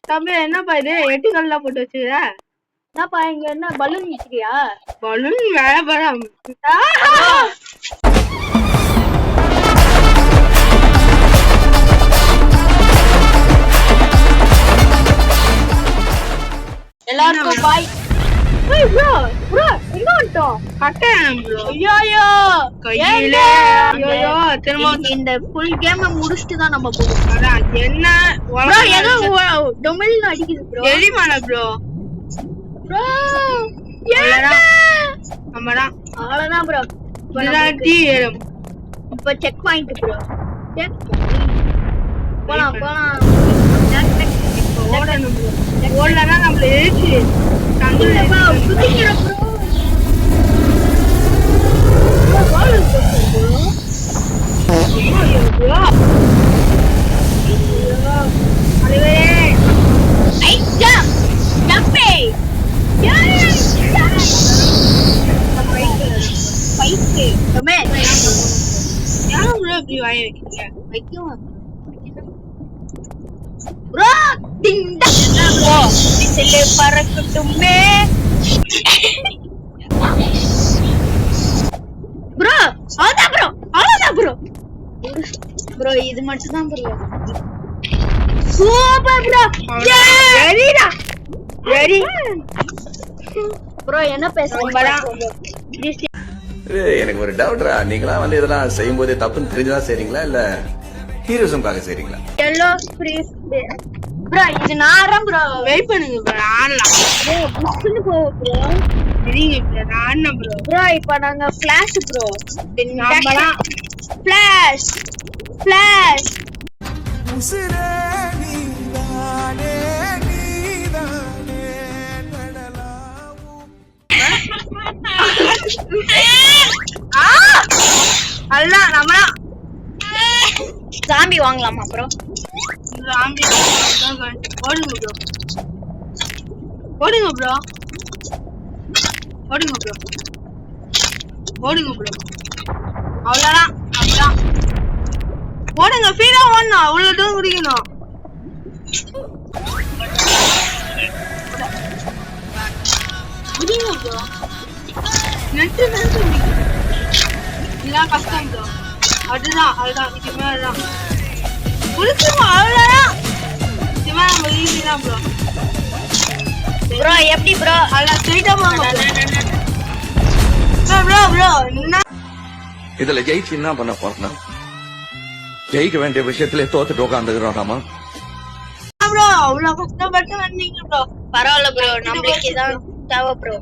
தம்பி என்னப்பா இது எட்டுக்கல்லாம் போட்டு வச்சுக்கிற? என்னப்பா இங்க என்ன பலூன் வச்சுக்கியா? பலூன் வேலை படம் எல்லாருக்கும் பாய். ஏய் ப்ரோ ப்ரோ எங்க வந்துட்டோம்? கட்டேன் ப்ரோ. ஐயோ கையில ஐயோ திரும்ப இந்த ஃபுல் கேம் முடிச்சிட்டு தான் நம்ம போவோம். அதான் என்ன ப்ரோ ஏதோ டொமில்னு அடிக்குது ப்ரோ. எலிமான ப்ரோ. ப்ரோ நம்மதான் அவ்வளவுதான் ப்ரோ. விராட்டி ஏறும். இப்ப செக் பாயிண்ட் ப்ரோ. செக் போலாம் போலாம். ஓடணும் ப்ரோ. ஓடலன்னா நம்மள ஏச்சு குதிக்கிற ப்ரோ. Ball bro. ஐயோ ப்ரோ. அடவே ஐ ஜம்ப் ஜம்பே பைக்கு கமே யாரும் ப்ரோ இப்படி வாய வைக்கிறீங்க? வைக்கும் ப்ரோ. டிங் டங் ப்ரோ விசிலே பறக்கட்டுமே ப்ரோ. அவ்வளவுதான் ப்ரோ ப்ரோ இது மட்டும் தான் ப்ரோ. Super bro. வெரிடா வெரி ப்ரோ என்ன பேசுறீங்க? எனக்கு ஒரு டவுட்ரா, நீங்களா வந்து இதெல்லாம் செய்யும் போதே தப்புன்னு தெரிஞ்சுதான் செய்றீங்களா இல்ல ஹீரோசம்காக செய்றீங்களா? எல்லோ ஃப்ரீஸ் ப்ரோ இது நாரம் ப்ரோ. வெயிட் பண்ணுங்க ப்ரோ. ஆடலாம் ப்ரோ புஷ்னு போ ப்ரோ. சரிங்க ப்ரோ. நான் ப்ரோ ப்ரோ இப்போ நாங்க ஃபிளாஷ் ப்ரோ. நாமலாம் ஃபிளாஷ் ஃபிளாஷ் உசிரே நீதானே நீதானே நடலாவும் அதான் நம்மலாம் ஜாம்பி வாங்கலாமா ப்ரோ? ஓடுங்க ப்ரோ. ஓடுங்க ப்ரோ. ஓடுங்க ப்ரோ. ஓடுங்க ப்ரோ. அவ்வளோதான் அப்படிதான் ஓடுங்க. ஃபீலா ஓடணும். அவ்வளோ தூரம் குடிக்கணும். குடிங்க ப்ரோ. நெட்டு இதெல்லாம் கஷ்டம் ப்ரோ. அதுதான் இது மேலதான் குடிச்சுமா. அவ்வளோதான் இது மேலே நம்ம ஈஸி தான் ப்ரோ. ப்ரோ எப்படி ப்ரோ? அதெல்லாம் ஸ்ட்ரெயிட்டாக போங்க ப்ரோ. ப்ரோ என்ன இதுல ஜெயிச்சு என்ன பண்ண போறோம்? ஜெயிக்க வேண்டிய விஷயத்திலே தோத்துட்டு உட்காந்துக்கிறோம் நாம. ப்ரோ அவ்வளோ கஷ்டப்பட்டு வந்தீங்க ப்ரோ. பரவாயில்ல ப்ரோ நம்மளுக்கு இதான் தேவை ப்ரோ.